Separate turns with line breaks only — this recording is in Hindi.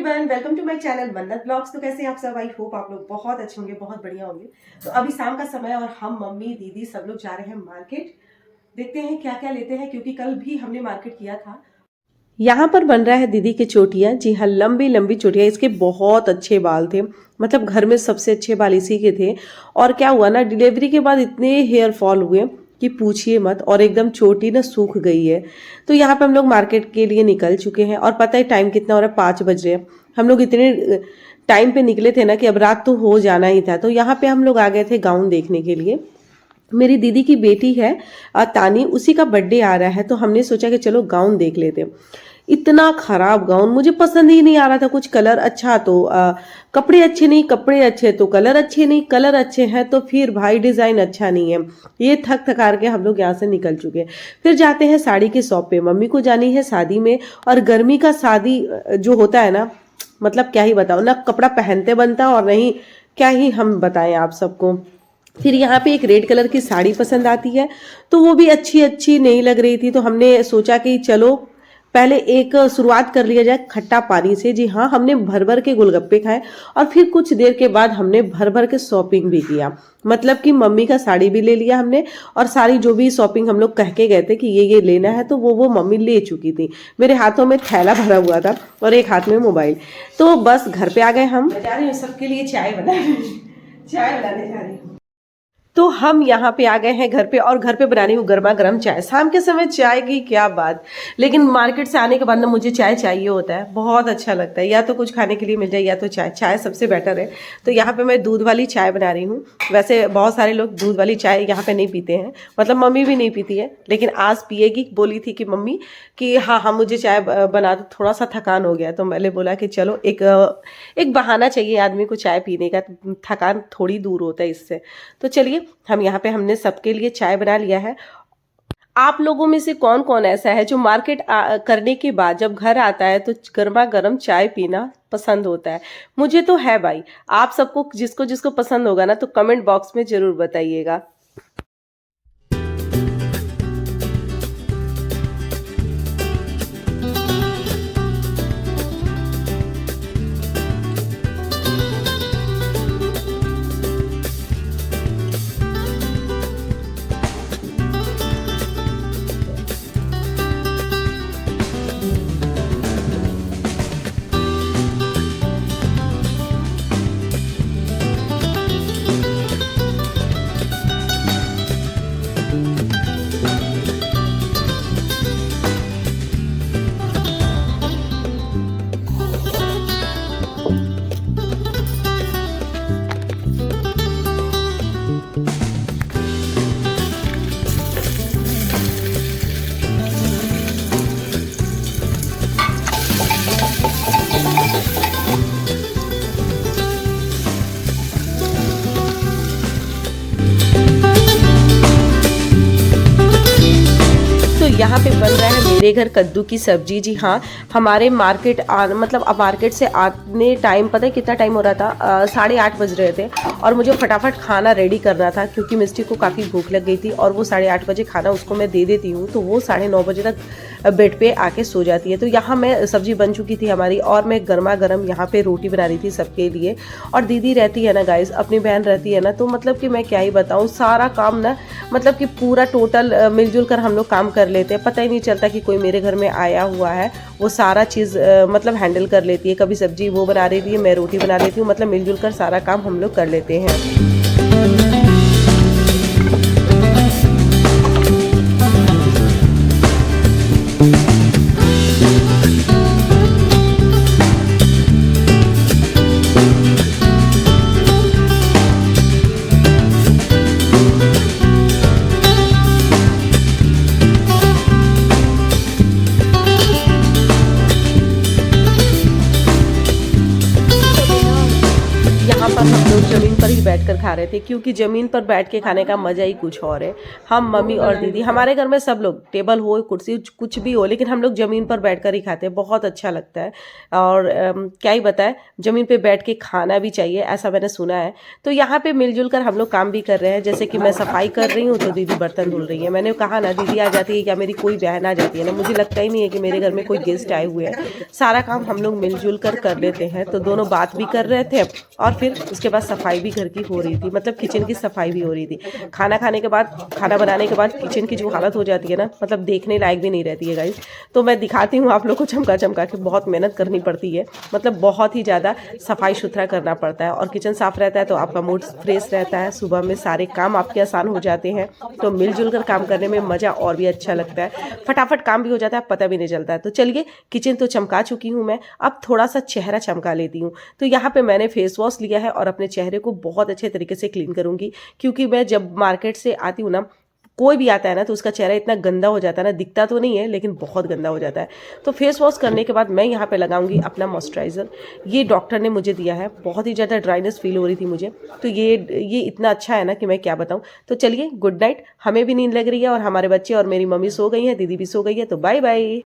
Everyone, welcome to my channel Mannat blogs. तो कैसे आप सब? आई होप आप लोग बहुत अच्छे होंगे, बहुत बढ़िया होंगे। तो अभी शाम का समय और हम मम्मी दीदी सब लोग जा रहे हैं मार्केट। देखते हैं क्या क्या लेते हैं, क्योंकि कल भी हमने मार्केट किया था। यहाँ पर बन रहा है दीदी के चोटियाँ। जी हाँ, लंबी लंबी चोटियाँ। इसके बहुत अच्छे बाल थे, मतलब घर में सबसे अच्छे बाल इसी के थे। और क्या हुआ ना, डिलीवरी के बाद इतने हेयर फॉल हुए कि पूछिए मत, और एकदम चोटी ना सूख गई है। तो यहाँ पे हम लोग मार्केट के लिए निकल चुके हैं और पता है टाइम कितना हो रहा है, 5 बज रहे हैं। हम लोग इतने टाइम पे निकले थे ना कि अब रात तो हो जाना ही था। तो यहाँ पे हम लोग आ गए थे गाउन देखने के लिए। मेरी दीदी की बेटी है तानी, उसी का बर्थडे आ रहा है, तो हमने सोचा कि चलो गाउन देख लेते हैं। इतना खराब गाउन, मुझे पसंद ही नहीं आ रहा था। कुछ कलर अच्छा तो कपड़े अच्छे नहीं, कपड़े अच्छे तो कलर अच्छे नहीं, कलर अच्छे हैं तो फिर भाई डिजाइन अच्छा नहीं है। ये थक थकार के हम लोग यहाँ से निकल चुके हैं। फिर जाते हैं साड़ी के शॉप पे। मम्मी को जानी है शादी में, और गर्मी का शादी जो होता है ना, मतलब क्या ही बताओ ना, कपड़ा पहनते बनता और नहीं, क्या ही हम बताएं आप सबको। फिर यहाँ पे एक रेड कलर की साड़ी पसंद आती है, तो वो भी अच्छी अच्छी नहीं लग रही थी। तो हमने सोचा कि चलो पहले एक शुरुआत कर लिया जाए खट्टा पानी से। जी हाँ, हमने भर भर के गोलगप्पे खाए और फिर कुछ देर के बाद हमने भर भर के शॉपिंग भी किया। मतलब कि मम्मी का साड़ी भी ले लिया हमने, और सारी जो भी शॉपिंग हम लोग कह के गए थे कि ये लेना है, तो वो मम्मी ले चुकी थी। मेरे हाथों में थैला भरा हुआ था और एक हाथ में मोबाइल। तो बस घर पे आ गए हम। जा रही हूँ सबके लिए चाय बनाने जा रही हूँ। तो हम यहाँ पे आ गए हैं घर पे, और घर पे बना रही हूँ गर्मा गर्म चाय। शाम के समय चाय की क्या बात, लेकिन मार्केट से आने के बाद ना मुझे चाय चाहिए होता है, बहुत अच्छा लगता है। या तो कुछ खाने के लिए मिल जाए या तो चाय, चाय सबसे बेटर है। तो यहाँ पे मैं दूध वाली चाय बना रही हूँ। वैसे बहुत सारे लोग दूध वाली चाय यहाँ पे नहीं पीते हैं, मतलब मम्मी भी नहीं पीती है, लेकिन आज पिएगी। बोली थी कि मम्मी कि हाँ मुझे चाय बना दो, थोड़ा सा थकान हो गया। तो मैंने बोला कि चलो एक बहाना चाहिए आदमी को चाय पीने का, थकान थोड़ी दूर होता है इससे। तो चलिए, हम यहाँ पे हमने सबके लिए चाय बना लिया है। आप लोगों में से कौन कौन ऐसा है जो मार्केट करने के बाद जब घर आता है तो गर्मा गर्म चाय पीना पसंद होता है? मुझे तो है भाई। आप सबको जिसको जिसको पसंद होगा ना, तो कमेंट बॉक्स में जरूर बताइएगा। यहाँ पे बन रहा है मेरे घर कद्दू की सब्जी। जी हाँ, हमारे मार्केट मतलब अब मार्केट से आने टाइम पता है कितना टाइम हो रहा था, 8:30 बज रहे थे। और मुझे फटाफट खाना रेडी करना था, क्योंकि मिस्टी को काफ़ी भूख लग गई थी, और वो 8:30 बजे खाना उसको मैं दे देती हूँ, तो वो 9:30 बजे तक बेड पे आके सो जाती है। तो यहाँ मैं सब्जी बन चुकी थी हमारी, और मैं गर्मा गर्म यहाँ पे रोटी बना रही थी सबके लिए। और दीदी रहती है ना गाइस, अपनी बहन रहती है ना, तो मतलब कि मैं क्या ही बताऊँ, सारा काम ना मतलब कि पूरा टोटल मिलजुल कर हम लोग काम कर लेते हैं। पता ही नहीं चलता कि कोई मेरे घर में आया हुआ है। वो सारा चीज़ मतलब हैंडल कर लेती है। कभी सब्जी वो बना रही है, मैं रोटी बना लेती हूँ, मतलब मिलजुल कर सारा काम हम लोग कर लेते हैं। यहाँ पर हम लोग जमीन पर ही बैठकर खा रहे थे, क्योंकि ज़मीन पर बैठ के खाने का मज़ा ही कुछ और है। हम मम्मी और दीदी, हमारे घर में सब लोग, टेबल हो कुर्सी कुछ भी हो, लेकिन हम लोग ज़मीन पर बैठकर ही खाते हैं, बहुत अच्छा लगता है। और क्या ही बताएं, ज़मीन पे बैठ के खाना भी चाहिए, ऐसा मैंने सुना है। तो यहाँ पे मिलजुल कर हम लोग काम भी कर रहे हैं। जैसे कि मैं सफाई कर रही हूँ तो दीदी बर्तन धुल रही है। मैंने कहा ना, दीदी आ जाती है या मेरी कोई बहन आ जाती है ना, मुझे लगता ही नहीं है कि मेरे घर में कोई गेस्ट आए हुए हैं। सारा काम हम लोग मिलजुल कर लेते हैं। तो दोनों बात भी कर रहे थे और फिर उसके बाद सफाई भी घर की हो रही थी, मतलब किचन की सफाई भी हो रही थी। खाना खाने के बाद, खाना बनाने के बाद किचन की जो हालत हो जाती है ना, मतलब देखने लायक भी नहीं रहती है गाइस। तो मैं दिखाती हूँ आप लोग को चमका चमका के, बहुत मेहनत करनी पड़ती है, मतलब बहुत ही ज़्यादा सफाई सुथरा करना पड़ता है। और किचन साफ रहता है तो आपका मूड फ्रेश रहता है, सुबह में सारे काम आपके आसान हो जाते हैं। तो मिलजुल कर काम करने में मज़ा और भी अच्छा लगता है, फटाफट काम भी हो जाता है, पता भी नहीं चलता है। तो चलिए, किचन तो चमका चुकी हूँ मैं, अब थोड़ा सा चेहरा चमका लेती हूँ। तो यहाँ पे मैंने फेस वॉश लिया है और अपने चेहरे को बहुत अच्छे तरीके से क्लीन करूँगी, क्योंकि मैं जब मार्केट से आती हूँ ना, कोई भी आता है ना तो उसका चेहरा इतना गंदा हो जाता है ना, दिखता तो नहीं है लेकिन बहुत गंदा हो जाता है। तो फेस वॉश करने के बाद मैं यहाँ पे लगाऊंगी अपना मॉइस्चराइज़र। ये डॉक्टर ने मुझे दिया है, बहुत ही ज़्यादा ड्राइनेस फील हो रही थी मुझे, तो ये इतना अच्छा है ना कि मैं क्या बताऊँ। तो चलिए, गुड नाइट, हमें भी नींद लग रही है और हमारे बच्चे और मेरी मम्मी सो गई हैं, दीदी भी सो गई है, तो बाय बाय।